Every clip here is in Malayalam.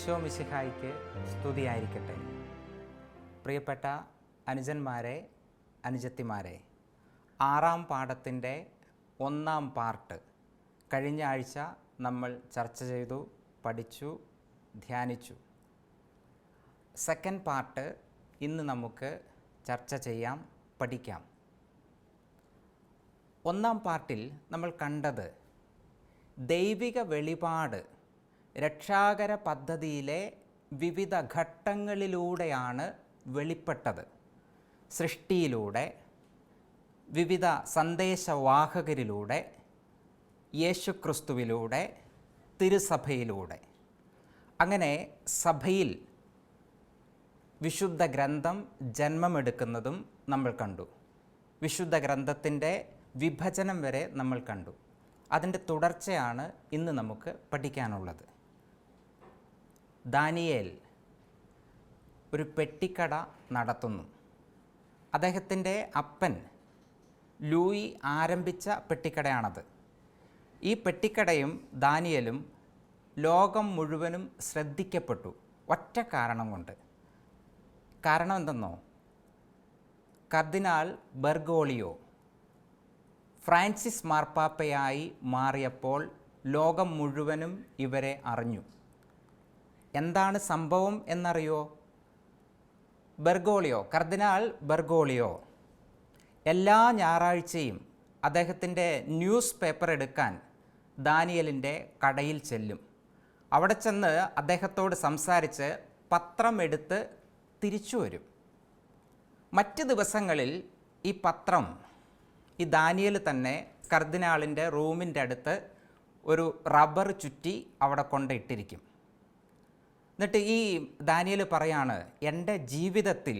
ഈശോ മിശിഹായ്ക്ക് സ്തുതിയായിരിക്കട്ടെ. പ്രിയപ്പെട്ട അനുജന്മാരെ, അനുജത്തിമാരെ, 6-ാം പാഠത്തിൻ്റെ 1-ാം പാർട്ട് കഴിഞ്ഞ ആഴ്ച നമ്മൾ ചർച്ച ചെയ്തു, പഠിച്ചു, ധ്യാനിച്ചു. സെക്കൻഡ് പാർട്ട് ഇന്ന് നമുക്ക് ചർച്ച ചെയ്യാം, പഠിക്കാം. 1-ാം പാർട്ടിൽ നമ്മൾ കണ്ടത് ദൈവിക വെളിപാട് രക്ഷാകര പദ്ധതിയിലെ വിവിധ ഘട്ടങ്ങളിലൂടെയാണ് വെളിപ്പെട്ടത്. സൃഷ്ടിയിലൂടെ, വിവിധ സന്ദേശവാഹകരിലൂടെ, യേശുക്രിസ്തുവിലൂടെ, തിരുസഭയിലൂടെ. അങ്ങനെ സഭയിൽ വിശുദ്ധ ഗ്രന്ഥം ജന്മമെടുക്കുന്നതും നമ്മൾ കണ്ടു. വിശുദ്ധ ഗ്രന്ഥത്തിൻ്റെ വിഭജനം വരെ നമ്മൾ കണ്ടു. അതിൻ്റെ തുടർച്ചയാണ് ഇന്ന് നമുക്ക് പഠിക്കാനുള്ളത്. ദാനിയേൽ ഒരു പെട്ടിക്കട നടത്തുന്നു. അദ്ദേഹത്തിൻ്റെ അപ്പൻ ലൂയി ആരംഭിച്ച പെട്ടിക്കടയാണത്. ഈ പെട്ടിക്കടയും ദാനിയേലും ലോകം മുഴുവനും ശ്രദ്ധിക്കപ്പെട്ടു ഒറ്റ കാരണം കൊണ്ട്. കാരണം എന്തെന്നോ? കർദിനാൾ ബെർഗോളിയോ ഫ്രാൻസിസ് മാർപ്പാപ്പയായി മാറിയപ്പോൾ ലോകം മുഴുവനും ഇവരെ അറിഞ്ഞു. എന്താണ് സംഭവം എന്നറിയോ? കർദിനാൾ ബെർഗോളിയോ എല്ലാ ഞായറാഴ്ചയും അദ്ദേഹത്തിൻ്റെ ന്യൂസ് പേപ്പർ എടുക്കാൻ ദാനിയേലിൻ്റെ കടയിൽ ചെല്ലും. അവിടെ ചെന്ന് അദ്ദേഹത്തോട് സംസാരിച്ച് പത്രം എടുത്ത് തിരിച്ചു വരും. മറ്റ് ദിവസങ്ങളിൽ ഈ പത്രം ഈ ദാനിയേൽ തന്നെ കർദിനാളിൻ്റെ റൂമിൻ്റെ അടുത്ത് ഒരു റബ്ബർ ചുറ്റി അവിടെ കൊണ്ടിട്ടിരിക്കും. എന്നിട്ട് ഈ ദാനിയേൽ പറയാണ്, എൻ്റെ ജീവിതത്തിൽ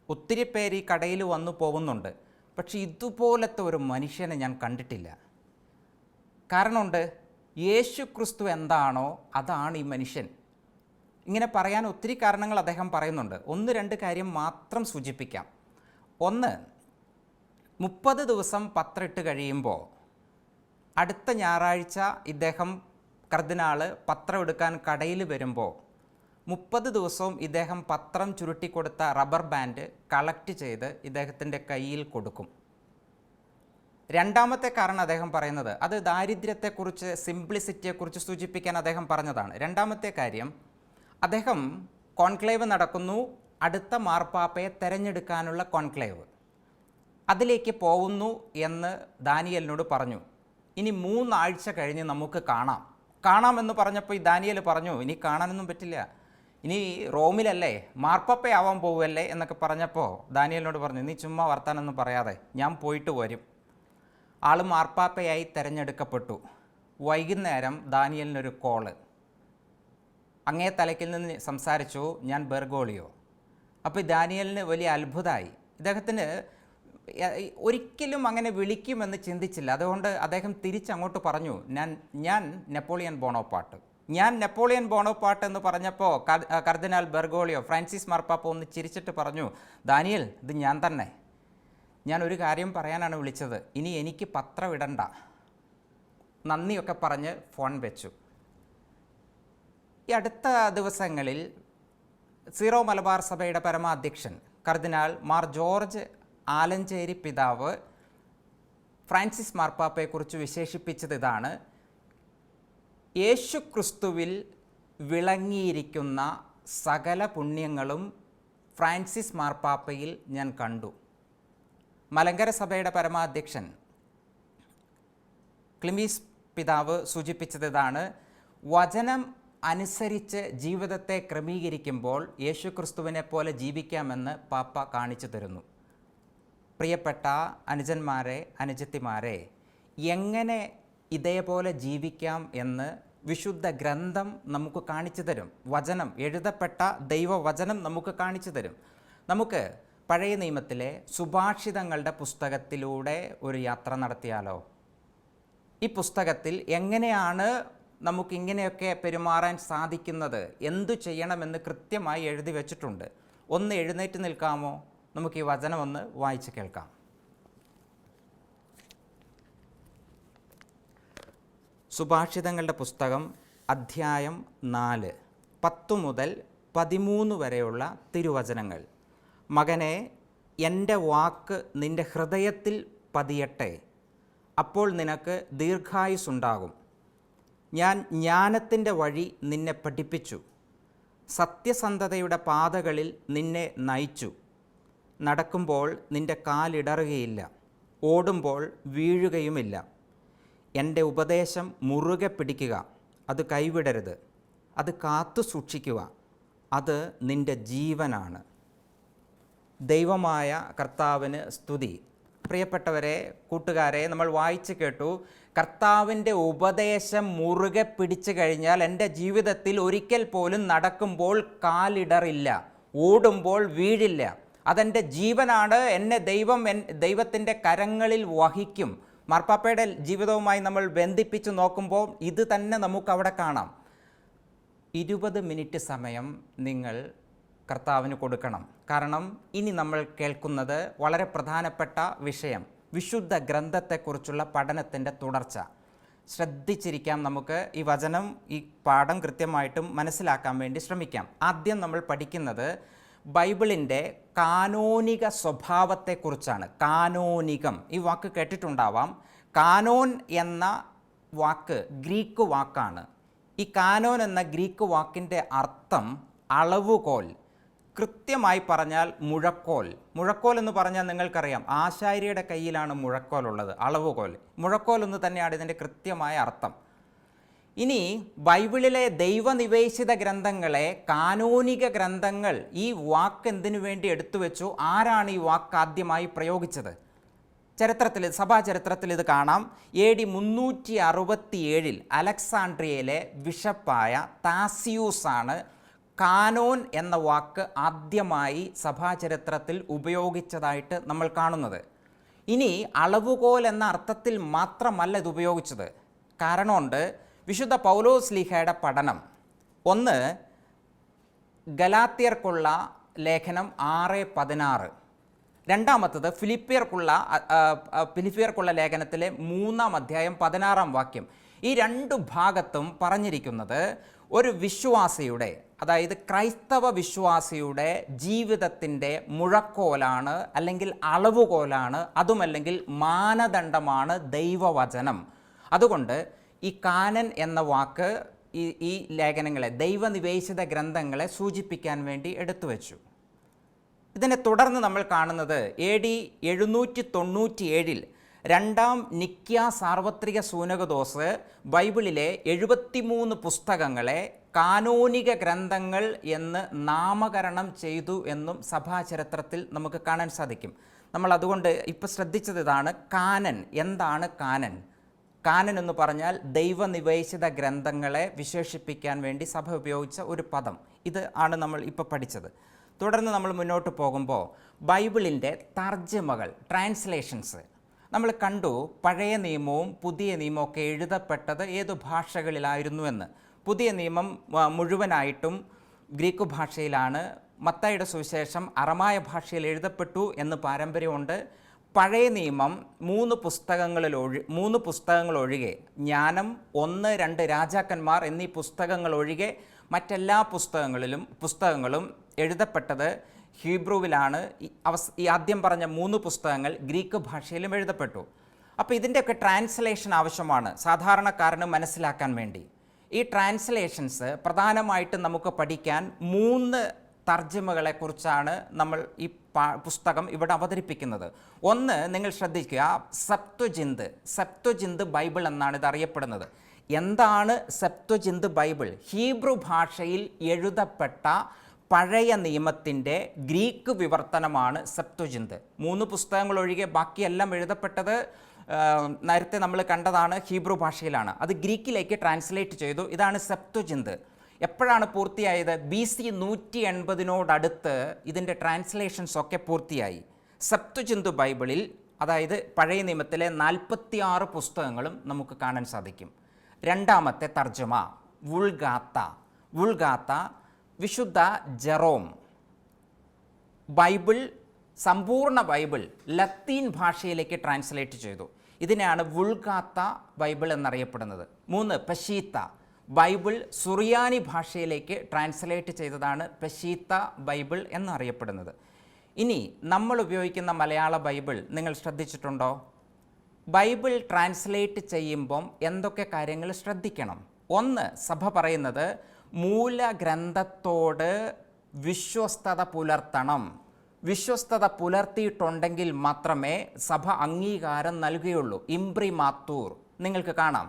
ഒത്തിരി പേര് ഈ കടയിൽ വന്നു പോകുന്നുണ്ട്, പക്ഷെ ഇതുപോലത്തെ ഒരു മനുഷ്യനെ ഞാൻ കണ്ടിട്ടില്ല. കാരണമുണ്ട്, യേശുക്രിസ്തു എന്താണോ അതാണ് ഈ മനുഷ്യൻ. ഇങ്ങനെ പറയാൻ ഒത്തിരി കാരണങ്ങൾ അദ്ദേഹം പറയുന്നുണ്ട്. 1-2 കാര്യം മാത്രം സൂചിപ്പിക്കാം. ഒന്ന്, 30 ദിവസം പത്രമിട്ട് കഴിയുമ്പോൾ അടുത്ത ഞായറാഴ്ച ഇദ്ദേഹം കർദിനാൾ പത്രം എടുക്കാൻ കടയിൽ വരുമ്പോൾ 30 ദിവസവും ഇദ്ദേഹം പത്രം ചുരുട്ടിക്കൊടുത്ത റബ്ബർ ബാൻഡ് കളക്ട് ചെയ്ത് ഇദ്ദേഹത്തിൻ്റെ കയ്യിൽ കൊടുക്കും. രണ്ടാമത്തെ കാരണം അദ്ദേഹം പറയുന്നത് അത് ദാരിദ്ര്യത്തെക്കുറിച്ച്, സിംപ്ലിസിറ്റിയെക്കുറിച്ച് സൂചിപ്പിക്കാൻ അദ്ദേഹം പറഞ്ഞതാണ്. രണ്ടാമത്തെ കാര്യം, അദ്ദേഹം കോൺക്ലേവ് നടക്കുന്നു, അടുത്ത മാർപ്പാപ്പയെ തെരഞ്ഞെടുക്കാനുള്ള കോൺക്ലേവ്. അതിലേക്ക് പോകുന്നു എന്ന് ദാനിയേലിനോട് പറഞ്ഞു. ഇനി 3 ആഴ്ച കഴിഞ്ഞ് നമുക്ക് കാണാമെന്ന് പറഞ്ഞപ്പോൾ ഈ ദാനിയേൽ പറഞ്ഞു, ഇനി കാണാനൊന്നും പറ്റില്ല, ഇനി റോമിലല്ലേ, മാർപ്പാപ്പയാവാൻ പോവുമല്ലേ എന്നൊക്കെ പറഞ്ഞപ്പോൾ ദാനിയേലിനോട് പറഞ്ഞു, നീ ചുമ്മാ വർത്താനൊന്നും പറയാതെ ഞാൻ പോയിട്ട് വരും. ആൾ മാർപ്പാപ്പയായി തിരഞ്ഞെടുക്കപ്പെട്ടു. വൈകുന്നേരം ദാനിയേലിനൊരു കോള്. അങ്ങേ തലയ്ക്കിൽ നിന്ന് സംസാരിച്ചു, ഞാൻ ബെർഗോളിയോ. അപ്പോൾ ദാനിയേലിന് വലിയ അത്ഭുതമായി. ഇദ്ദേഹത്തിന് ഒരിക്കലും അങ്ങനെ വിളിക്കുമെന്ന് ചിന്തിച്ചില്ല. അതുകൊണ്ട് അദ്ദേഹം തിരിച്ചങ്ങോട്ട് പറഞ്ഞു, ഞാൻ നെപ്പോളിയൻ ബോണോപ്പാർട്ട് എന്ന് പറഞ്ഞപ്പോൾ കർദിനാൾ ബെർഗോളിയോ, ഫ്രാൻസിസ് മാർപ്പാപ്പ ഒന്ന് ചിരിച്ചിട്ട് പറഞ്ഞു, ദാനിയേൽ, ഇത് ഞാൻ തന്നെ. ഞാൻ ഒരു കാര്യം പറയാനാണ് വിളിച്ചത്, ഇനി എനിക്ക് പത്രം ഇടണ്ട, നന്ദിയൊക്കെ പറഞ്ഞ് ഫോൺ വെച്ചു. ഈ അടുത്ത ദിവസങ്ങളിൽ സീറോ മലബാർ സഭയുടെ പരമാധ്യക്ഷൻ കർദിനാൾ മാർ ജോർജ് ആലഞ്ചേരി പിതാവ് ഫ്രാൻസിസ് മാർപ്പാപ്പയെക്കുറിച്ച് വിശേഷിപ്പിച്ചത് ഇതാണ്: യേശുക്രിസ്തുവിൽ വിളങ്ങിയിരിക്കുന്ന സകല പുണ്യങ്ങളും ഫ്രാൻസിസ് മാർപ്പാപ്പയിൽ ഞാൻ കണ്ടു. മലങ്കര സഭയുടെ പരമാധ്യക്ഷൻ ക്ലിമീസ് പിതാവ് സൂചിപ്പിച്ചത് ഇതാണ്: വചനം അനുസരിച്ച് ജീവിതത്തെ ക്രമീകരിക്കുമ്പോൾ യേശുക്രിസ്തുവിനെ പോലെ ജീവിക്കാമെന്ന് പാപ്പ കാണിച്ചു തരുന്നു. പ്രിയപ്പെട്ട അനുജന്മാരെ, അനുജത്തിമാരെ, എങ്ങനെ ഇതേപോലെ ജീവിക്കാം എന്ന് വിശുദ്ധ ഗ്രന്ഥം നമുക്ക് കാണിച്ചു തരും. വചനം, എഴുതപ്പെട്ട ദൈവവചനം നമുക്ക് കാണിച്ചു തരും. നമുക്ക് പഴയ നിയമത്തിലെ സുഭാഷിതങ്ങളുടെ പുസ്തകത്തിലൂടെ ഒരു യാത്ര നടത്തിയാലോ? ഈ പുസ്തകത്തിൽ എങ്ങനെയാണ് നമുക്കിങ്ങനെയൊക്കെ പെരുമാറാൻ സാധിക്കുന്നത്, എന്തു ചെയ്യണമെന്ന് കൃത്യമായി എഴുതി വച്ചിട്ടുണ്ട്. ഒന്ന് എഴുന്നേറ്റ് നിൽക്കാമോ? നമുക്ക് ഈ വചനം ഒന്ന് വായിച്ച് കേൾക്കാം. സുഭാഷിതങ്ങളുടെ പുസ്തകം അധ്യായം 4 10 മുതൽ 13 വരെയുള്ള തിരുവചനങ്ങൾ. മകനെ, എൻ്റെ വാക്ക് നിൻ്റെ ഹൃദയത്തിൽ പതിയട്ടെ, അപ്പോൾ നിനക്ക് ദീർഘായുസ്സുണ്ടാകും. ഞാൻ ജ്ഞാനത്തിൻ്റെ വഴി നിന്നെ പഠിപ്പിച്ചു, സത്യസന്ധതയുടെ പാതകളിൽ നിന്നെ നയിച്ചു. നടക്കുമ്പോൾ നിൻ്റെ കാലിടറുകയില്ല, ഓടുമ്പോൾ വീഴുകയുമില്ല. എൻ്റെ ഉപദേശം മുറുകെ പിടിക്കുക, അത് കൈവിടരുത്. അത് കാത്തു സൂക്ഷിക്കുക, അത് നിൻ്റെ ജീവനാണ്. ദൈവമായ കർത്താവിന് സ്തുതി. പ്രിയപ്പെട്ടവരെ, കൂട്ടുകാരെ, നമ്മൾ വായിച്ചു കേട്ടു, കർത്താവിൻ്റെ ഉപദേശം മുറുകെ പിടിച്ചു കഴിഞ്ഞാൽ എൻ്റെ ജീവിതത്തിൽ ഒരിക്കൽ പോലും നടക്കുമ്പോൾ കാലിടറില്ല, ഓടുമ്പോൾ വീഴില്ല. അതെൻ്റെ ജീവനാണ്. എന്നെ ദൈവത്തിൻ്റെ കരങ്ങളിൽ വഹിക്കും. മാർപ്പാപ്പയുടെ ജീവിതവുമായി നമ്മൾ ബന്ധിപ്പിച്ച് നോക്കുമ്പോൾ ഇത് തന്നെ നമുക്കവിടെ കാണാം. 20 മിനിറ്റ് സമയം നിങ്ങൾ കർത്താവിന് കൊടുക്കണം. കാരണം ഇനി നമ്മൾ കേൾക്കുന്നത് വളരെ പ്രധാനപ്പെട്ട വിഷയം, വിശുദ്ധ ഗ്രന്ഥത്തെക്കുറിച്ചുള്ള പഠനത്തിൻ്റെ തുടർച്ച. ശ്രദ്ധിച്ചിരിക്കാം. നമുക്ക് ഈ വചനം, ഈ പാഠം കൃത്യമായിട്ടും മനസ്സിലാക്കാൻ വേണ്ടി ശ്രമിക്കാം. ആദ്യം നമ്മൾ പഠിക്കുന്നത് ബൈബിളിൻ്റെ കാനോനിക സ്വഭാവത്തെക്കുറിച്ചാണ്. കാനോനികം, ഈ വാക്ക് കേട്ടിട്ടുണ്ടാവാം. കാനോൻ എന്ന വാക്ക് ഗ്രീക്ക് വാക്കാണ്. ഈ കാനോൻ എന്ന ഗ്രീക്ക് വാക്കിൻ്റെ അർത്ഥം അളവുകോൽ, കൃത്യമായി പറഞ്ഞാൽ മുഴക്കോൽ. മുഴക്കോൽ എന്ന് പറഞ്ഞാൽ നിങ്ങൾക്കറിയാം, ആശാരിയുടെ കയ്യിലാണ് മുഴക്കോൽ ഉള്ളത്, അളവുകോൽ. മുഴക്കോൽ എന്ന് തന്നെയാണ് ഇതിൻ്റെ കൃത്യമായ അർത്ഥം. ഇനി ബൈബിളിലെ ദൈവനിവേശിത ഗ്രന്ഥങ്ങളെ കാനോനിക ഗ്രന്ഥങ്ങൾ, ഈ വാക്ക് എന്തിനു വേണ്ടി എടുത്തു വെച്ചു? ആരാണ് ഈ വാക്ക് ആദ്യമായി പ്രയോഗിച്ചത്? ചരിത്രത്തിൽ, സഭാചരിത്രത്തിൽ ഇത് കാണാം. AD 367 അലക്സാണ്ട്രിയയിലെ ബിഷപ്പായ താസിയൂസാണ് കാനോൻ എന്ന വാക്ക് ആദ്യമായി സഭാചരിത്രത്തിൽ ഉപയോഗിച്ചതായിട്ട് നമ്മൾ കാണുന്നത്. ഇനി അളവുകോൽ എന്ന അർത്ഥത്തിൽ മാത്രമല്ല ഇത് ഉപയോഗിച്ചത്. കാരണമുണ്ട്. വിശുദ്ധ പൗലോസ്ലീഹയുടെ പഠനം, ഒന്ന് ഗലാത്യർക്കുള്ള ലേഖനം 6:16, രണ്ടാമത്തത് ഫിലിപ്പിയർക്കുള്ള ലേഖനത്തിലെ 3-ാം അധ്യായം 16-ാം വാക്യം. ഈ രണ്ട് ഭാഗത്തും പറഞ്ഞിരിക്കുന്നത് ഒരു വിശ്വാസിയുടെ, അതായത് ക്രൈസ്തവ വിശ്വാസിയുടെ ജീവിതത്തിൻ്റെ മുഴക്കോലാണ്, അല്ലെങ്കിൽ അളവുകോലാണ്, അതുമല്ലെങ്കിൽ മാനദണ്ഡമാണ് ദൈവവചനം. അതുകൊണ്ട് ഈ കാനൻ എന്ന വാക്ക് ഈ ലേഖനങ്ങളെ, ദൈവനിവേശിത ഗ്രന്ഥങ്ങളെ സൂചിപ്പിക്കാൻ വേണ്ടി എടുത്തു വച്ചു. ഇതിനെ തുടർന്ന് നമ്മൾ കാണുന്നത് AD 797 രണ്ടാം നിക്യ സാർവത്രിക സൂനകദോസ് ബൈബിളിലെ 73 പുസ്തകങ്ങളെ കാനോനിക ഗ്രന്ഥങ്ങൾ എന്ന് നാമകരണം ചെയ്തു എന്നും സഭാചരിത്രത്തിൽ നമുക്ക് കാണാൻ സാധിക്കും. നമ്മൾ അതുകൊണ്ട് ഇപ്പോൾ ശ്രദ്ധിച്ചത് ഇതാണ്. കാനൻ, എന്താണ് കാനൻ? കാനൻ എന്ന് പറഞ്ഞാൽ ദൈവനിവേശിത ഗ്രന്ഥങ്ങളെ വിശേഷിപ്പിക്കാൻ വേണ്ടി സഭ ഉപയോഗിച്ച ഒരു പദം. ഇത് ആണ് നമ്മൾ ഇപ്പോൾ പഠിച്ചത്. തുടർന്ന് നമ്മൾ മുന്നോട്ട് പോകുമ്പോൾ ബൈബിളിൻ്റെ തർജ്ജമകൾ, ട്രാൻസ്ലേഷൻസ് നമ്മൾ കണ്ടു. പഴയ നിയമവും പുതിയ നിയമവും ഒക്കെ എഴുതപ്പെട്ടത് ഏതു ഭാഷകളിലായിരുന്നുവെന്ന്. പുതിയ നിയമം മുഴുവനായിട്ടും ഗ്രീക്ക് ഭാഷയിലാണ്. മത്തായിയുടെ സുവിശേഷം അറമായ ഭാഷയിൽ എഴുതപ്പെട്ടു എന്ന് പാരമ്പര്യമുണ്ട്. പഴയ നിയമം 3 പുസ്തകങ്ങൾ ഒഴികെ, ജ്ഞാനം, 1, 2 രാജാക്കന്മാർ എന്നീ പുസ്തകങ്ങൾ ഒഴികെ മറ്റെല്ലാ പുസ്തകങ്ങളും എഴുതപ്പെട്ടത് ഹീബ്രുവിലാണ്. ഈ ആദ്യം പറഞ്ഞ 3 പുസ്തകങ്ങൾ ഗ്രീക്ക് ഭാഷയിലും എഴുതപ്പെട്ടു. അപ്പോൾ ഇതിൻ്റെയൊക്കെ ട്രാൻസ്ലേഷൻ ആവശ്യമാണ് സാധാരണക്കാരന് മനസ്സിലാക്കാൻ വേണ്ടി. ഈ ട്രാൻസ്ലേഷൻസ് പ്രധാനമായിട്ടും നമുക്ക് പഠിക്കാൻ 3 തർജ്ജമകളെക്കുറിച്ചാണ് നമ്മൾ ഈ പുസ്തകം ഇവിടെ അവതരിപ്പിക്കുന്നത്. ഒന്ന്, നിങ്ങൾ ശ്രദ്ധിക്കുക, സെപ്ത്വജിന്ത് ബൈബിൾ എന്നാണ് ഇത് അറിയപ്പെടുന്നത്. എന്താണ് സെപ്ത്വജിന്ത് ബൈബിൾ? ഹീബ്രു ഭാഷയിൽ എഴുതപ്പെട്ട പഴയ നിയമത്തിൻ്റെ ഗ്രീക്ക് വിവർത്തനമാണ് സെപ്ത്വജിന്ത്. 3 പുസ്തകങ്ങൾ ഒഴികെ ബാക്കിയെല്ലാം എഴുതപ്പെട്ടത് നേരത്തെ നമ്മൾ കണ്ടതാണ്, ഹീബ്രു ഭാഷയിലാണ്. അത് ഗ്രീക്കിലേക്ക് ട്രാൻസ്ലേറ്റ് ചെയ്തു. ഇതാണ് സെപ്ത്വജിന്ത്. എപ്പോഴാണ് പൂർത്തിയായത്? BC 180 ഇതിൻ്റെ ട്രാൻസ്ലേഷൻസ് ഒക്കെ പൂർത്തിയായി. സെപ്ത്വജിന്ത് ബൈബിളിൽ, അതായത് പഴയ നിയമത്തിലെ 46 പുസ്തകങ്ങളും നമുക്ക് കാണാൻ സാധിക്കും. രണ്ടാമത്തെ തർജ്ജമ വുൾഗാത്ത വിശുദ്ധ ജെറോം സമ്പൂർണ്ണ ബൈബിൾ ലത്തീൻ ഭാഷയിലേക്ക് ട്രാൻസ്ലേറ്റ് ചെയ്തു. ഇതിനെയാണ് വുൾഗാത്ത ബൈബിൾ എന്നറിയപ്പെടുന്നത്. 3, പെഷീത്ത ബൈബിൾ സുറിയാനി ഭാഷയിലേക്ക് ട്രാൻസ്ലേറ്റ് ചെയ്തതാണ് പെശീത്ത ബൈബിൾ എന്നറിയപ്പെടുന്നത്. ഇനി നമ്മൾ ഉപയോഗിക്കുന്ന മലയാള ബൈബിൾ നിങ്ങൾ ശ്രദ്ധിച്ചിട്ടുണ്ടോ? ബൈബിൾ ട്രാൻസ്ലേറ്റ് ചെയ്യുമ്പം എന്തൊക്കെ കാര്യങ്ങൾ ശ്രദ്ധിക്കണം? ഒന്ന്, സഭ പറയുന്നത് മൂലഗ്രന്ഥത്തോട് വിശ്വസ്തത പുലർത്തണം. വിശ്വസ്തത പുലർത്തിയിട്ടുണ്ടെങ്കിൽ മാത്രമേ സഭ അംഗീകാരം നൽകുകയുള്ളൂ. ഇംപ്രിമാത്തൂർ നിങ്ങൾക്ക് കാണാം.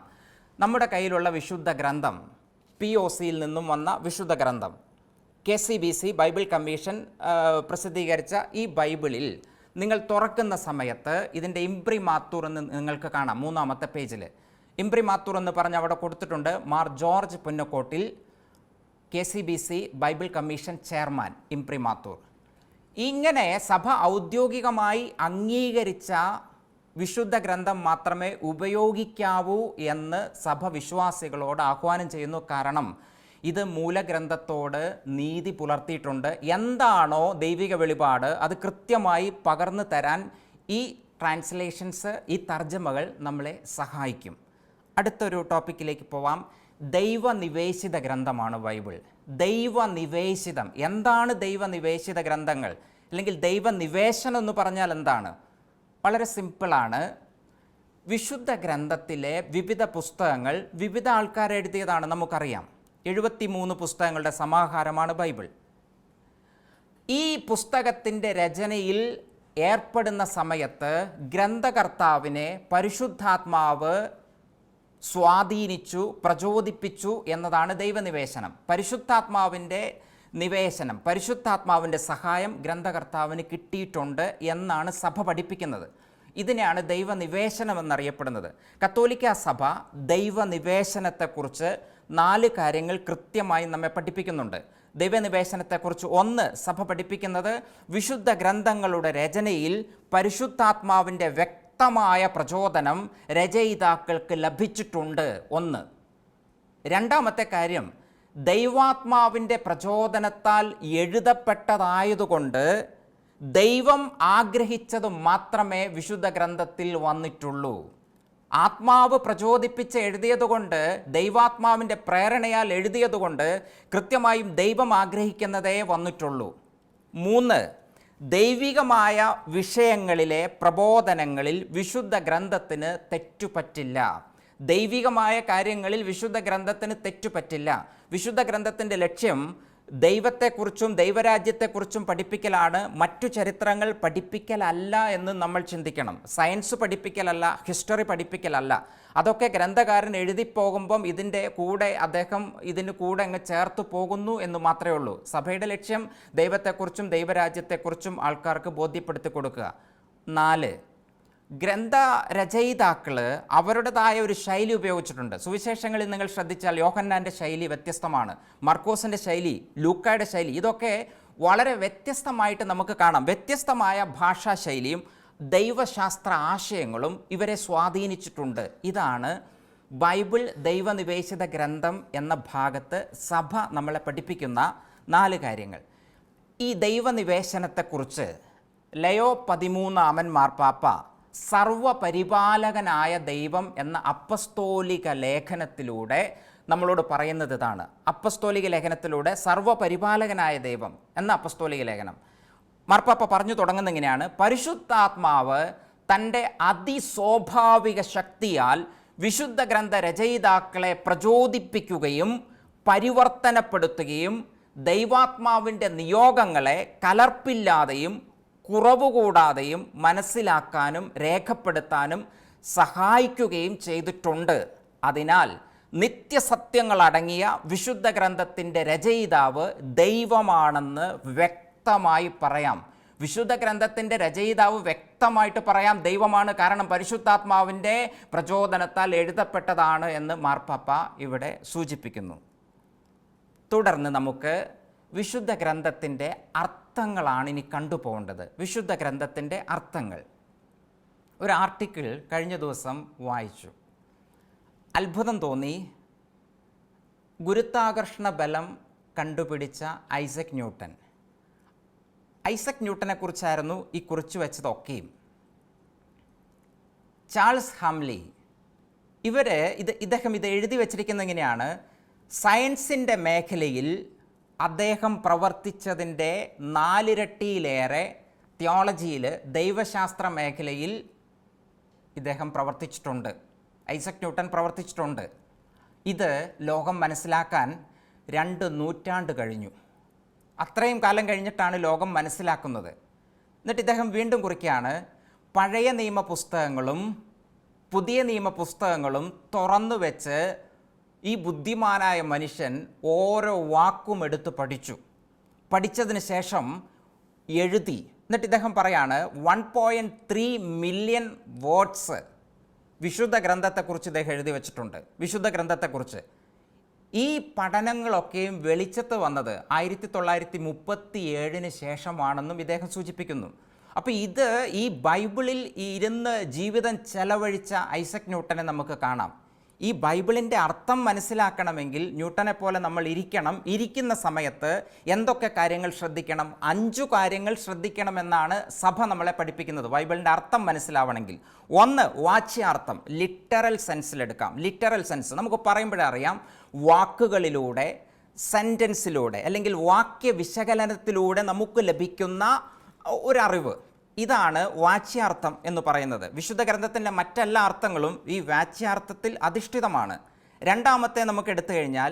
നമ്മുടെ കയ്യിലുള്ള വിശുദ്ധ ഗ്രന്ഥം, POCയിൽ നിന്നും വന്ന വിശുദ്ധ ഗ്രന്ഥം, KCBC ബൈബിൾ കമ്മീഷൻ പ്രസിദ്ധീകരിച്ച ഈ ബൈബിളിൽ നിങ്ങൾ തുറക്കുന്ന സമയത്ത് ഇതിൻ്റെ ഇംപ്രിമാത്തൂർ എന്ന് നിങ്ങൾക്ക് കാണാം. 3-ാമത്തെ പേജിൽ ഇംപ്രിമാത്തൂർ എന്ന് പറഞ്ഞ് അവിടെ കൊടുത്തിട്ടുണ്ട്. Mar George Punnakottil, KCBC Bible commission chairman, imprimatur. ഇങ്ങനെ സഭ ഔദ്യോഗികമായി അംഗീകരിച്ച വിശുദ്ധ ഗ്രന്ഥം മാത്രമേ ഉപയോഗിക്കാവൂ എന്ന് സഭ വിശ്വാസികളോട് ആഹ്വാനം ചെയ്യുന്നു. കാരണം ഇത് മൂലഗ്രന്ഥത്തോട് നീതി പുലർത്തിയിട്ടുണ്ട്. എന്താണോ ദൈവിക വെളിപാട് അത് കൃത്യമായി പകർന്നു തരാൻ ഈ ട്രാൻസ്ലേഷൻസ്, ഈ തർജ്ജമകൾ നമ്മളെ സഹായിക്കും. അടുത്തൊരു ടോപ്പിക്കിലേക്ക് പോവാം. ദൈവനിവേശിത ഗ്രന്ഥമാണ് ബൈബിൾ. ദൈവനിവേശിതം എന്താണ്? ദൈവനിവേശിത ഗ്രന്ഥങ്ങൾ അല്ലെങ്കിൽ ദൈവനിവേശനം എന്ന് പറഞ്ഞാൽ എന്താണ്? വളരെ സിമ്പിളാണ്. വിശുദ്ധ ഗ്രന്ഥത്തിലെ വിവിധ പുസ്തകങ്ങൾ വിവിധ ആൾക്കാർ എഴുതിയതാണ്, നമുക്കറിയാം. 73 പുസ്തകങ്ങളുടെ സമാഹാരമാണ് ബൈബിൾ. ഈ പുസ്തകത്തിൻ്റെ രചനയിൽ ഏർപ്പെടുന്ന സമയത്ത് ഗ്രന്ഥകർത്താവിനെ പരിശുദ്ധാത്മാവ് സ്വാധീനിച്ചു, പ്രചോദിപ്പിച്ചു എന്നതാണ് ദൈവനിവേശനം. പരിശുദ്ധാത്മാവിൻ്റെ നിവേശനം, പരിശുദ്ധാത്മാവിൻ്റെ സഹായം ഗ്രന്ഥകർത്താവിന് കിട്ടിയിട്ടുണ്ട് എന്നാണ് സഭ പഠിപ്പിക്കുന്നത്. ഇതിനെയാണ് ദൈവനിവേശനം എന്നറിയപ്പെടുന്നത്. കത്തോലിക്ക സഭ ദൈവനിവേശനത്തെക്കുറിച്ച് 4 കാര്യങ്ങൾ കൃത്യമായി നമ്മെ പഠിപ്പിക്കുന്നുണ്ട്. ദൈവനിവേശനത്തെക്കുറിച്ച് ഒന്ന്, സഭ പഠിപ്പിക്കുന്നത് വിശുദ്ധ ഗ്രന്ഥങ്ങളുടെ രചനയിൽ പരിശുദ്ധാത്മാവിൻ്റെ വ്യക്തമായ പ്രചോദനം രചയിതാക്കൾക്ക് ലഭിച്ചിട്ടുണ്ട്. ഒന്ന്. രണ്ടാമത്തെ കാര്യം, ദൈവാത്മാവിൻ്റെ പ്രചോദനത്താൽ എഴുതപ്പെട്ടതായതുകൊണ്ട് ദൈവം ആഗ്രഹിച്ചത് മാത്രമേ വിശുദ്ധ ഗ്രന്ഥത്തിൽ വന്നിട്ടുള്ളൂ. ആത്മാവ് പ്രചോദിപ്പിച്ച് എഴുതിയതുകൊണ്ട്, ദൈവാത്മാവിൻ്റെ പ്രേരണയാൽ എഴുതിയതുകൊണ്ട് കൃത്യമായും ദൈവം ആഗ്രഹിക്കുന്നതേ വന്നിട്ടുള്ളൂ. 3, ദൈവികമായ വിഷയങ്ങളിലെ പ്രബോധനങ്ങളിൽ വിശുദ്ധ ഗ്രന്ഥത്തിന് തെറ്റുപറ്റില്ല. ദൈവികമായ കാര്യങ്ങളിൽ വിശുദ്ധ ഗ്രന്ഥത്തിന് തെറ്റുപറ്റില്ല. വിശുദ്ധ ഗ്രന്ഥത്തിൻ്റെ ലക്ഷ്യം ദൈവത്തെക്കുറിച്ചും ദൈവരാജ്യത്തെക്കുറിച്ചും പഠിപ്പിക്കലാണ്, മറ്റു ചരിത്രങ്ങൾ പഠിപ്പിക്കലല്ല എന്ന് നമ്മൾ ചിന്തിക്കണം. സയൻസ് പഠിപ്പിക്കലല്ല, ഹിസ്റ്ററി പഠിപ്പിക്കലല്ല. അതൊക്കെ ഗ്രന്ഥകാരൻ എഴുതിപ്പോകുമ്പം അദ്ദേഹം ഇതിന് കൂടെ അങ്ങ് ചേർത്ത് പോകുന്നു എന്ന് മാത്രമേ ഉള്ളൂ. സഭയുടെ ലക്ഷ്യം ദൈവത്തെക്കുറിച്ചും ദൈവരാജ്യത്തെക്കുറിച്ചും ആൾക്കാർക്ക് ബോധ്യപ്പെടുത്തി കൊടുക്കുക. 4, ഗ്രന്ഥരചയിതാക്കൾ അവരുടേതായ ഒരു ശൈലി ഉപയോഗിച്ചിട്ടുണ്ട്. സുവിശേഷങ്ങളിൽ നിങ്ങൾ ശ്രദ്ധിച്ചാൽ യോഹന്നാൻ്റെ ശൈലി വ്യത്യസ്തമാണ്, മർക്കോസിൻ്റെ ശൈലി, ലൂക്കായുടെ ശൈലി, ഇതൊക്കെ വളരെ വ്യത്യസ്തമായിട്ട് നമുക്ക് കാണാം. വ്യത്യസ്തമായ ഭാഷാശൈലിയും ദൈവശാസ്ത്ര ആശയങ്ങളും ഇവരെ സ്വാധീനിച്ചിട്ടുണ്ട്. ഇതാണ് ബൈബിൾ ദൈവനിവേശിത ഗ്രന്ഥം എന്ന ഭാഗത്ത് സഭ നമ്മളെ പഠിപ്പിക്കുന്ന 4 കാര്യങ്ങൾ. ഈ ദൈവനിവേശനത്തെക്കുറിച്ച് ലയോ 13 മാർപ്പാപ്പ സർവപരിപാലകനായ ദൈവം എന്ന അപ്പസ്തോലിക ലേഖനത്തിലൂടെ നമ്മളോട് പറയുന്നത് ഇതാണ്. അപ്പസ്തോലിക ലേഖനത്തിലൂടെ സർവപരിപാലകനായ ദൈവം എന്ന അപ്പസ്തോലിക ലേഖനം മാർപ്പാപ്പ പറഞ്ഞു തുടങ്ങുന്ന ഇങ്ങനെയാണ്: പരിശുദ്ധാത്മാവ് തൻ്റെ അതിസ്വാഭാവിക ശക്തിയാൽ വിശുദ്ധ ഗ്രന്ഥ രചയിതാക്കളെ പ്രചോദിപ്പിക്കുകയും പരിവർത്തനപ്പെടുത്തുകയും ദൈവാത്മാവിൻ്റെ നിയോഗങ്ങളെ കലർപ്പില്ലാതെയും കുറവുകൂടാതെയും മനസ്സിലാക്കാനും രേഖപ്പെടുത്താനും സഹായിക്കുകയും ചെയ്തിട്ടുണ്ട്. അതിനാൽ നിത്യസത്യങ്ങളടങ്ങിയ വിശുദ്ധ ഗ്രന്ഥത്തിൻ്റെ രചയിതാവ് ദൈവമാണെന്ന് വ്യക്തമായി പറയാം. വിശുദ്ധ ഗ്രന്ഥത്തിൻ്റെ രചയിതാവ് വ്യക്തമായിട്ട് പറയാം ദൈവമാണ്. കാരണം പരിശുദ്ധാത്മാവിൻ്റെ പ്രചോദനത്താൽ എഴുതപ്പെട്ടതാണ് എന്ന് മാർപ്പാപ്പ ഇവിടെ സൂചിപ്പിക്കുന്നു. തുടർന്ന് നമുക്ക് വിശുദ്ധ ഗ്രന്ഥത്തിൻ്റെ അർത്ഥങ്ങളാണ് ഇനി കണ്ടുപോകേണ്ടത്. വിശുദ്ധ ഗ്രന്ഥത്തിൻ്റെ അർത്ഥങ്ങൾ. ഒരു ആർട്ടിക്കിൾ കഴിഞ്ഞ ദിവസം വായിച്ചു, അത്ഭുതം തോന്നി. ഗുരുത്വാകർഷണ ബലം കണ്ടുപിടിച്ച ഐസക് ന്യൂട്ടനെ കുറിച്ചായിരുന്നു ഈ കുറിച്ചു വെച്ചതൊക്കെയും. ചാൾസ് ഹാംലി ഇദ്ദേഹം ഇത് എഴുതി വച്ചിരിക്കുന്നത് ഇങ്ങനെയാണ്: സയൻസിൻ്റെ മേഖലയിൽ അദ്ദേഹം പ്രവർത്തിച്ചതിൻ്റെ 4 ഇരട്ടിയിലേറെ തിയോളജിയിൽ, ദൈവശാസ്ത്ര മേഖലയിൽ ഇദ്ദേഹം പ്രവർത്തിച്ചിട്ടുണ്ട്. ഐസക് ന്യൂട്ടൺ പ്രവർത്തിച്ചിട്ടുണ്ട്. ഇത് ലോകം മനസ്സിലാക്കാൻ 2 നൂറ്റാണ്ട് കഴിഞ്ഞു. അത്രയും കാലം കഴിഞ്ഞിട്ടാണ് ലോകം മനസ്സിലാക്കുന്നത്. എന്നിട്ട് ഇദ്ദേഹം വീണ്ടും കുറിക്കുകയാണ്, പഴയ നിയമ പുസ്തകങ്ങളും പുതിയ നിയമ പുസ്തകങ്ങളും തുറന്നു വെച്ച് ഈ ബുദ്ധിമാനായ മനുഷ്യൻ ഓരോ വാക്കും എടുത്ത് പഠിച്ചതിന് ശേഷം എഴുതി. എന്നിട്ട് ഇദ്ദേഹം പറയാണ് 1.3 മില്യൺ വേർഡ്സ് വിശുദ്ധ ഗ്രന്ഥത്തെക്കുറിച്ച് ഇദ്ദേഹം എഴുതി വച്ചിട്ടുണ്ട്. വിശുദ്ധ ഗ്രന്ഥത്തെക്കുറിച്ച് ഈ പഠനങ്ങളൊക്കെയും വെളിച്ചത്ത് വന്നത് 1937 ശേഷമാണെന്നും ഇദ്ദേഹം സൂചിപ്പിക്കുന്നു. അപ്പോൾ ഈ ബൈബിളിൽ ഇരുന്ന് ജീവിതം ചെലവഴിച്ച ഐസക് ന്യൂട്ടനെ നമുക്ക് കാണാം. ഈ ബൈബിളിൻ്റെ അർത്ഥം മനസ്സിലാക്കണമെങ്കിൽ ന്യൂട്ടനെ പോലെ നമ്മൾ ഇരിക്കുന്ന സമയത്ത് എന്തൊക്കെ കാര്യങ്ങൾ ശ്രദ്ധിക്കണം? 5 കാര്യങ്ങൾ ശ്രദ്ധിക്കണമെന്നാണ് സഭ നമ്മളെ പഠിപ്പിക്കുന്നത് ബൈബിളിൻ്റെ അർത്ഥം മനസ്സിലാവണമെങ്കിൽ. 1, വാച്യാർത്ഥം, ലിറ്ററൽ സെൻസിലെടുക്കാം. ലിറ്ററൽ സെൻസ് നമുക്ക് പറയുമ്പോഴേ അറിയാം, വാക്കുകളിലൂടെ, സെൻറ്റൻസിലൂടെ അല്ലെങ്കിൽ വാക്യ വിശകലനത്തിലൂടെ നമുക്ക് ലഭിക്കുന്ന ഒരറിവ്. ഇതാണ് വാച്യാർത്ഥം എന്ന് പറയുന്നത്. വിശുദ്ധ ഗ്രന്ഥത്തിൻ്റെ മറ്റെല്ലാ അർത്ഥങ്ങളും ഈ വാച്യാർത്ഥത്തിൽ അധിഷ്ഠിതമാണ്. രണ്ടാമത്തെ നമുക്ക് എടുത്തു കഴിഞ്ഞാൽ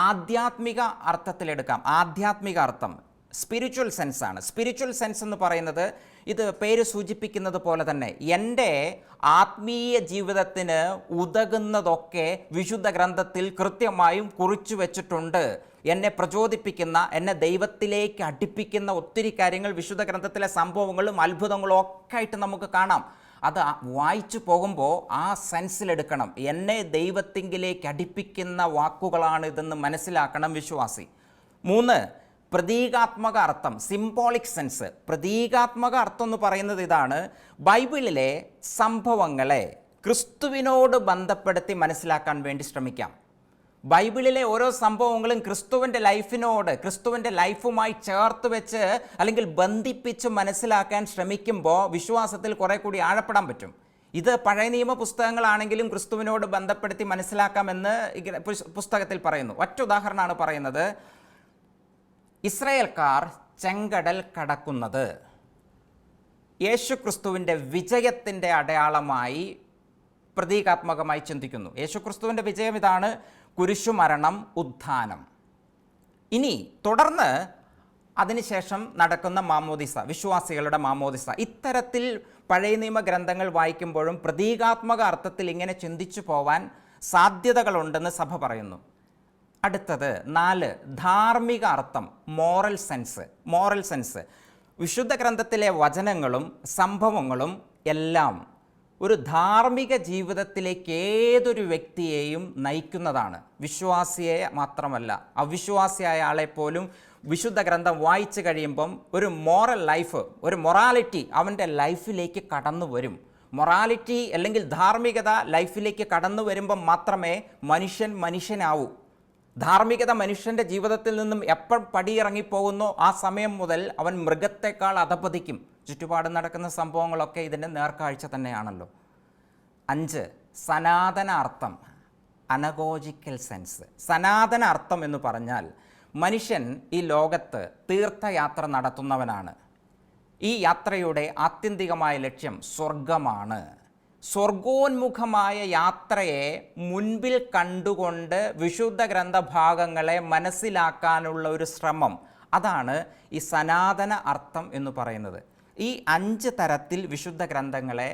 ആധ്യാത്മിക അർത്ഥത്തിലെടുക്കാം. ആധ്യാത്മിക അർത്ഥം സ്പിരിച്വൽ സെൻസാണ്. സ്പിരിച്വൽ സെൻസ് എന്ന് പറയുന്നത് ഇത് പേര് സൂചിപ്പിക്കുന്നത് പോലെ തന്നെ എൻ്റെ ആത്മീയ ജീവിതത്തിന് ഉതകുന്നതൊക്കെ വിശുദ്ധ ഗ്രന്ഥത്തിൽ കൃത്യമായും കുറിച്ചു വെച്ചിട്ടുണ്ട്. എന്നെ പ്രചോദിപ്പിക്കുന്ന, എന്നെ ദൈവത്തിലേക്ക് അടുപ്പിക്കുന്ന ഒത്തിരി കാര്യങ്ങൾ വിശുദ്ധ ഗ്രന്ഥത്തിലെ സംഭവങ്ങളും അത്ഭുതങ്ങളും ഒക്കെ ആയിട്ട് നമുക്ക് കാണാം. അത് വായിച്ചു പോകുമ്പോൾ ആ സെൻസിലെടുക്കണം. എന്നെ ദൈവത്തിങ്കിലേക്ക് അടുപ്പിക്കുന്ന വാക്കുകളാണ് ഇതെന്ന് മനസ്സിലാക്കണം വിശ്വാസി. 3, പ്രതീകാത്മക അർത്ഥം, സിംബോളിക് സെൻസ്. പ്രതീകാത്മക അർത്ഥം എന്ന് പറയുന്നത് ഇതാണ്, ബൈബിളിലെ സംഭവങ്ങളെ ക്രിസ്തുവിനോട് ബന്ധപ്പെടുത്തി മനസ്സിലാക്കാൻ വേണ്ടി ശ്രമിക്കാം. ബൈബിളിലെ ഓരോ സംഭവങ്ങളും ക്രിസ്തുവിൻ്റെ ക്രിസ്തുവിൻ്റെ ലൈഫുമായി ചേർത്ത് വെച്ച് അല്ലെങ്കിൽ ബന്ധിപ്പിച്ച് മനസ്സിലാക്കാൻ ശ്രമിക്കുമ്പോൾ വിശ്വാസത്തിൽ കുറെ കൂടി ആഴപ്പെടാൻ പറ്റും. ഇത് പഴയ നിയമ പുസ്തകങ്ങളാണെങ്കിലും ക്രിസ്തുവിനോട് ബന്ധപ്പെടുത്തി മനസ്സിലാക്കാമെന്ന് പുസ്തകത്തിൽ പറയുന്നു. ഒറ്റ ഉദാഹരണമാണ് പറയുന്നത്. ഇസ്രായേൽക്കാർ ചെങ്കടൽ കടക്കുന്നത് യേശു ക്രിസ്തുവിൻ്റെ വിജയത്തിൻ്റെ അടയാളമായി പ്രതീകാത്മകമായി ചിന്തിക്കുന്നു. യേശു ക്രിസ്തുവിൻ്റെ വിജയം ഇതാണ്, കുരിശുമരണം, ഉത്ഥാനം. ഇനി തുടർന്ന് അതിനുശേഷം നടക്കുന്ന മാമോദിസ, വിശ്വാസികളുടെ മാമോദിസ. ഇത്തരത്തിൽ പഴയ നിയമ ഗ്രന്ഥങ്ങൾ വായിക്കുമ്പോഴും പ്രതീകാത്മക അർത്ഥത്തിൽ ഇങ്ങനെ ചിന്തിച്ചു പോവാൻ സാധ്യതകളുണ്ടെന്ന് സഭ പറയുന്നു. അടുത്തത് 4, ധാർമ്മിക അർത്ഥം, മോറൽ സെൻസ്. വിശുദ്ധ ഗ്രന്ഥത്തിലെ വചനങ്ങളും സംഭവങ്ങളും എല്ലാം ഒരു ധാർമ്മിക ജീവിതത്തിലേക്ക് ഏതൊരു വ്യക്തിയെയും നയിക്കുന്നതാണ്. വിശ്വാസിയെ മാത്രമല്ല, അവിശ്വാസിയായ ആളെപ്പോലും വിശുദ്ധ ഗ്രന്ഥം വായിച്ചു കഴിയുമ്പം ഒരു മോറൽ ലൈഫ്, ഒരു മൊറാലിറ്റി അവൻ്റെ ലൈഫിലേക്ക് കടന്നു വരും. മൊറാലിറ്റി അല്ലെങ്കിൽ ധാർമ്മികത ലൈഫിലേക്ക് കടന്നു വരുമ്പം മാത്രമേ മനുഷ്യനാവൂ. ധാർമ്മികത മനുഷ്യൻ്റെ ജീവിതത്തിൽ നിന്നും എപ്പോൾ പടിയിറങ്ങിപ്പോകുന്നോ ആ സമയം മുതൽ അവൻ മൃഗത്തെക്കാൾ അധപതിക്കും. ചുറ്റുപാടും നടക്കുന്ന സംഭവങ്ങളൊക്കെ ഇതിൻ്റെ നേർക്കാഴ്ച തന്നെയാണല്ലോ. 5, സനാതന അർത്ഥം, അനഗോജിക്കൽ സെൻസ്. സനാതന അർത്ഥം എന്ന് പറഞ്ഞാൽ മനുഷ്യൻ ഈ ലോകത്ത് തീർത്ഥയാത്ര നടത്തുന്നവനാണ്. ഈ യാത്രയുടെ ആത്യന്തികമായ ലക്ഷ്യം സ്വർഗമാണ്. സ്വർഗോന്മുഖമായ യാത്രയെ മുൻപിൽ കണ്ടുകൊണ്ട് വിശുദ്ധ ഗ്രന്ഥഭാഗങ്ങളെ മനസ്സിലാക്കാനുള്ള ഒരു ശ്രമം, അതാണ് ഈ സനാതന അർത്ഥം എന്ന് പറയുന്നത്. ഈ 5 തരത്തിൽ വിശുദ്ധ ഗ്രന്ഥങ്ങളെ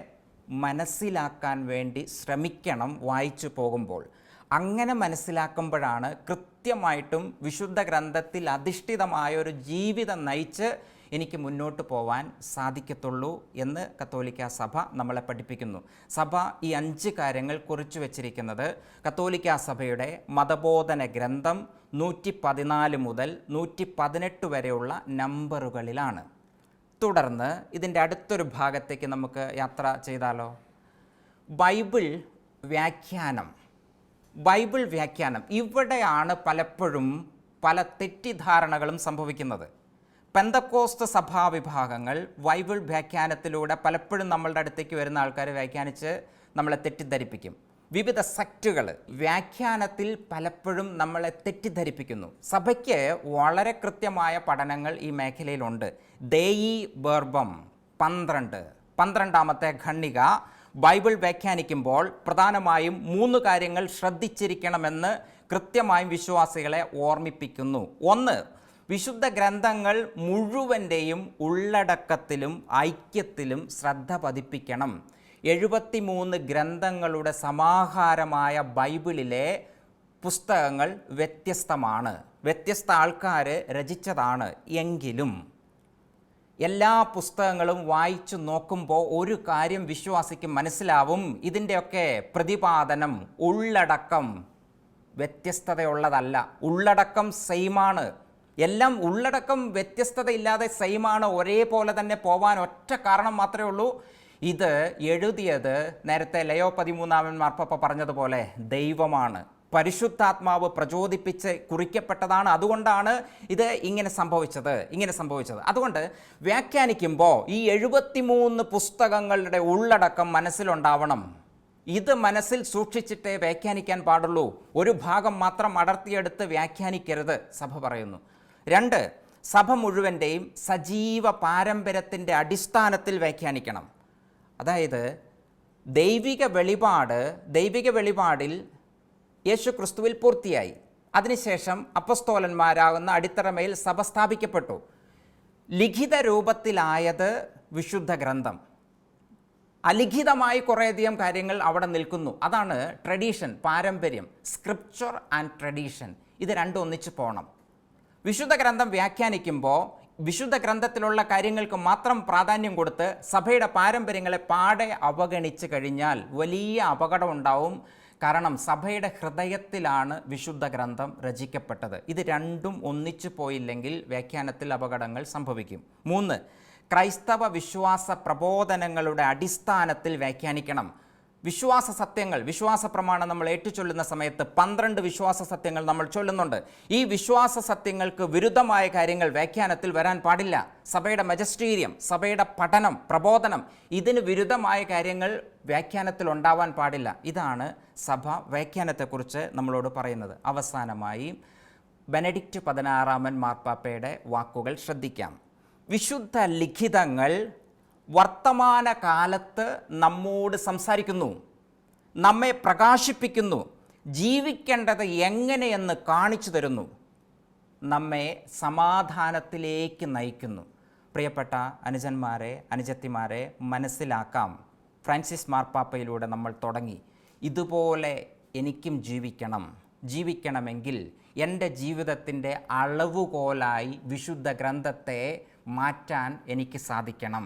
മനസ്സിലാക്കാൻ വേണ്ടി ശ്രമിക്കണം വായിച്ചു പോകുമ്പോൾ. അങ്ങനെ മനസ്സിലാക്കുമ്പോഴാണ് കൃത്യമായിട്ടും വിശുദ്ധ ഗ്രന്ഥത്തിൽ അധിഷ്ഠിതമായ ഒരു ജീവിതം നയിച്ച് എനിക്ക് മുന്നോട്ട് പോവാൻ സാധിക്കത്തുള്ളൂ എന്ന് കത്തോലിക്ക സഭ നമ്മളെ പഠിപ്പിക്കുന്നു. സഭ ഈ 5 കാര്യങ്ങൾ കുറിച്ചു വച്ചിരിക്കുന്നത് കത്തോലിക്ക സഭയുടെ മതബോധന ഗ്രന്ഥം 114 മുതൽ 118 വരെയുള്ള നമ്പറുകളിലാണ്. തുടർന്ന് ഇതിൻ്റെ അടുത്തൊരു ഭാഗത്തേക്ക് നമുക്ക് യാത്ര ചെയ്താലോ? ബൈബിൾ വ്യാഖ്യാനം. ഇവിടെയാണ് പലപ്പോഴും പല തെറ്റിദ്ധാരണകളും സംഭവിക്കുന്നത്. പെന്തക്കോസ്ത് സഭാവിഭാഗങ്ങൾ ബൈബിൾ വ്യാഖ്യാനത്തിലൂടെ പലപ്പോഴും നമ്മളുടെ അടുത്തേക്ക് വരുന്ന ആൾക്കാർ വ്യാഖ്യാനിച്ച് നമ്മളെ തെറ്റിദ്ധരിപ്പിക്കും. വിവിധ സെക്റ്റുകൾ വ്യാഖ്യാനത്തിൽ പലപ്പോഴും നമ്മളെ തെറ്റിദ്ധരിപ്പിക്കുന്നു. സഭയ്ക്ക് വളരെ കൃത്യമായ പഠനങ്ങൾ ഈ മേഖലയിലുണ്ട്. ദേയി വെർബം 12ാമത്തെ ഖണ്ഡിക ബൈബിൾ വ്യാഖ്യാനിക്കുമ്പോൾ പ്രധാനമായും 3 കാര്യങ്ങൾ ശ്രദ്ധിച്ചിരിക്കണമെന്ന് കൃത്യമായും വിശ്വാസികളെ ഓർമ്മിപ്പിക്കുന്നു. ഒന്ന്, വിശുദ്ധ ഗ്രന്ഥങ്ങൾ മുഴുവൻ്റെയും ഉള്ളടക്കത്തിലും ഐക്യത്തിലും ശ്രദ്ധ പതിപ്പിക്കണം. 73 ഗ്രന്ഥങ്ങളുടെ സമാഹാരമായ ബൈബിളിലെ പുസ്തകങ്ങൾ വ്യത്യസ്തമാണ്, വ്യത്യസ്ത ആൾക്കാർ രചിച്ചതാണ്. എങ്കിലും എല്ലാ പുസ്തകങ്ങളും വായിച്ചു നോക്കുമ്പോൾ ഒരു കാര്യം വിശ്വാസിക്ക് മനസ്സിലാവും, ഇതിൻ്റെയൊക്കെ പ്രതിപാദനം, ഉള്ളടക്കം വ്യത്യസ്തതയുള്ളതല്ല. ഉള്ളടക്കം സെയിമാണ്. എല്ലാം ഉള്ളടക്കം വ്യത്യസ്തതയില്ലാതെ സെയിമാണ്, ഒരേപോലെ തന്നെ പോവാൻ ഒറ്റ കാരണം മാത്രമേ ഉള്ളൂ. ഇത് എഴുതിയത് നേരത്തെ ലയോ 13 മാർപ്പാപ്പ പറഞ്ഞതുപോലെ ദൈവമാണ്, പരിശുദ്ധാത്മാവ് പ്രചോദിപ്പിച്ച് കുറിക്കപ്പെട്ടതാണ്. അതുകൊണ്ടാണ് ഇത് ഇങ്ങനെ സംഭവിച്ചത്. അതുകൊണ്ട് വ്യാഖ്യാനിക്കുമ്പോൾ ഈ 73 പുസ്തകങ്ങളുടെ ഉള്ളടക്കം മനസ്സിലുണ്ടാവണം. ഇത് മനസ്സിൽ സൂക്ഷിച്ചിട്ടേ വ്യാഖ്യാനിക്കാൻ പാടുള്ളൂ. ഒരു ഭാഗം മാത്രം അടർത്തിയെടുത്ത് വ്യാഖ്യാനിക്കരുത്, സഭ പറയുന്നു. 2, സഭ മുഴുവൻ്റെയും സജീവ പാരമ്പര്യത്തിൻ്റെ അടിസ്ഥാനത്തിൽ വ്യാഖ്യാനിക്കണം. അതായത് ദൈവിക വെളിപാടിൽ യേശു ക്രിസ്തുവിൽ പൂർത്തിയായി. അതിനുശേഷം അപ്പസ്തോലന്മാരാകുന്ന അടിത്തറമേൽ സഭ സ്ഥാപിക്കപ്പെട്ടു. ലിഖിത രൂപത്തിലായത് വിശുദ്ധ ഗ്രന്ഥം. അലിഖിതമായി കുറേയധികം കാര്യങ്ങൾ അവിടെ നിൽക്കുന്നു. അതാണ് ട്രഡീഷൻ, പാരമ്പര്യം. സ്ക്രിപ്ചർ ആൻഡ് ട്രഡീഷൻ, ഇത് രണ്ടും ഒന്നിച്ച് പോകണം. വിശുദ്ധ ഗ്രന്ഥം വ്യാഖ്യാനിക്കുമ്പോൾ വിശുദ്ധ ഗ്രന്ഥത്തിലുള്ള കാര്യങ്ങൾക്ക് മാത്രം പ്രാധാന്യം കൊടുത്ത് സഭയുടെ പാരമ്പര്യങ്ങളെ പാടെ അവഗണിച്ച് കഴിഞ്ഞാൽ വലിയ അപകടം ഉണ്ടാവും. കാരണം സഭയുടെ ഹൃദയത്തിലാണ് വിശുദ്ധ ഗ്രന്ഥം രചിക്കപ്പെട്ടത്. ഇത് രണ്ടും ഒന്നിച്ചു പോയില്ലെങ്കിൽ വ്യാഖ്യാനത്തിൽ അപകടങ്ങൾ സംഭവിക്കും. 3, ക്രൈസ്തവ വിശ്വാസ പ്രബോധനങ്ങളുടെ അടിസ്ഥാനത്തിൽ വ്യാഖ്യാനിക്കണം. വിശ്വാസ സത്യങ്ങൾ, വിശ്വാസ പ്രമാണം നമ്മൾ ഏറ്റുചൊല്ലുന്ന സമയത്ത് 12 വിശ്വാസ സത്യങ്ങൾ നമ്മൾ ചൊല്ലുന്നുണ്ട്. ഈ വിശ്വാസ സത്യങ്ങൾക്ക് വിരുദ്ധമായ കാര്യങ്ങൾ വ്യാഖ്യാനത്തിൽ വരാൻ പാടില്ല. സഭയുടെ മജസ്റ്റീരിയം, സഭയുടെ പഠനം, പ്രബോധനം, ഇതിന് വിരുദ്ധമായ കാര്യങ്ങൾ വ്യാഖ്യാനത്തിൽ ഉണ്ടാവാൻ പാടില്ല. ഇതാണ് സഭ വ്യാഖ്യാനത്തെക്കുറിച്ച് നമ്മളോട് പറയുന്നത്. അവസാനമായി ബെനഡിക്റ്റ് 16 മാർപ്പാപ്പയുടെ വാക്കുകൾ ശ്രദ്ധിക്കാം. വിശുദ്ധ ലിഖിതങ്ങൾ വർത്തമാനകാലത്ത് നമ്മോട് സംസാരിക്കുന്നു, നമ്മെ പ്രകാശിപ്പിക്കുന്നു, ജീവിക്കേണ്ടത് എങ്ങനെയെന്ന് കാണിച്ചു തരുന്നു, നമ്മെ സമാധാനത്തിലേക്ക് നയിക്കുന്നു. പ്രിയപ്പെട്ട അനുജന്മാരെ, അനുജത്തിമാരെ, മനസ്സിലാക്കാം. ഫ്രാൻസിസ് മാർപ്പാപ്പയിലൂടെ നമ്മൾ തുടങ്ങി. ഇതുപോലെ എനിക്കും ജീവിക്കണമെങ്കിൽ എൻ്റെ ജീവിതത്തിൻ്റെ അളവുകോലായി വിശുദ്ധ ഗ്രന്ഥത്തെ മാറ്റാൻ എനിക്ക് സാധിക്കണം.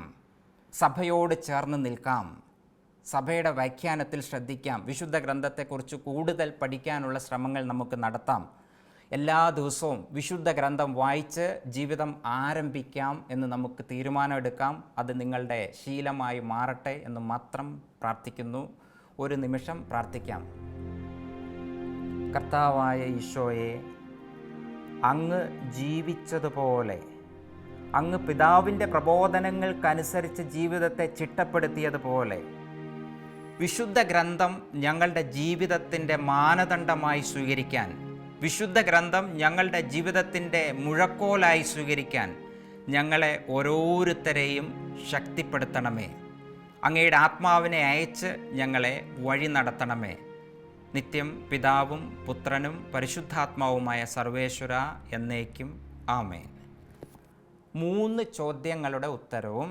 സഭയോട് ചേർന്ന് നിൽക്കാം, സഭയുടെ വ്യാഖ്യാനത്തിൽ ശ്രദ്ധിക്കാം, വിശുദ്ധ ഗ്രന്ഥത്തെക്കുറിച്ച് കൂടുതൽ പഠിക്കാനുള്ള ശ്രമങ്ങൾ നമുക്ക് നടത്താം. എല്ലാ ദിവസവും വിശുദ്ധ ഗ്രന്ഥം വായിച്ച് ജീവിതം ആരംഭിക്കാം എന്ന് നമുക്ക് തീരുമാനമെടുക്കാം. അത് നിങ്ങളുടെ ശീലമായി മാറട്ടെ എന്ന് മാത്രം പ്രാർത്ഥിക്കുന്നു. ഒരു നിമിഷം പ്രാർത്ഥിക്കാം. കർത്താവായ ഈശോയെ, അങ്ങ് ജീവിച്ചതുപോലെ, അങ്ങ് പിതാവിൻ്റെ പ്രബോധനങ്ങൾക്കനുസരിച്ച് ജീവിതത്തെ ചിട്ടപ്പെടുത്തിയതുപോലെ വിശുദ്ധ ഗ്രന്ഥം ഞങ്ങളുടെ ജീവിതത്തിൻ്റെ മാനദണ്ഡമായി സ്വീകരിക്കാൻ, വിശുദ്ധ ഗ്രന്ഥം ഞങ്ങളുടെ ജീവിതത്തിൻ്റെ മുഴക്കോലായി സ്വീകരിക്കാൻ ഞങ്ങളെ ഓരോരുത്തരെയും ശക്തിപ്പെടുത്തണമേ. അങ്ങയുടെ ആത്മാവിനെ അയച്ച് ഞങ്ങളെ വഴി നടത്തണമേ. നിത്യം പിതാവും പുത്രനും പരിശുദ്ധാത്മാവുമായ സർവേശ്വര എന്നേക്കും ആമേൻ. 3 ചോദ്യങ്ങളുടെ ഉത്തരവും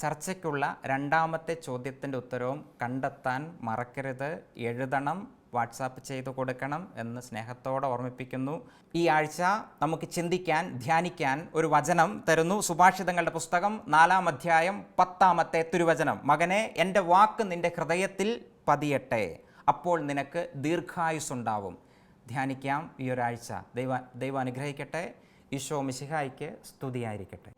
ചർച്ചയ്ക്കുള്ള 2ാമത്തെ ചോദ്യത്തിൻ്റെ ഉത്തരവും കണ്ടെത്താൻ മറക്കരുത്. എഴുതണം, വാട്സാപ്പ് ചെയ്ത് കൊടുക്കണം എന്ന് സ്നേഹത്തോടെ ഓർമ്മിപ്പിക്കുന്നു. ഈ ആഴ്ച നമുക്ക് ചിന്തിക്കാൻ, ധ്യാനിക്കാൻ ഒരു വചനം തരുന്നു. സുഭാഷിതങ്ങളുടെ പുസ്തകം 4-ാം അധ്യായം 10-ാമത്തെ തിരുവചനം. മകനെ, എൻ്റെ വാക്ക് നിൻ്റെ ഹൃദയത്തിൽ പതിയട്ടെ, അപ്പോൾ നിനക്ക് ദീർഘായുസ്സുണ്ടാവും. ധ്യാനിക്കാം ഈ ഒരാഴ്ച. ദൈവം അനുഗ്രഹിക്കട്ടെ. ഈശോ മിശിഹായ്ക്ക് സ്തുതിയായിരിക്കട്ടെ.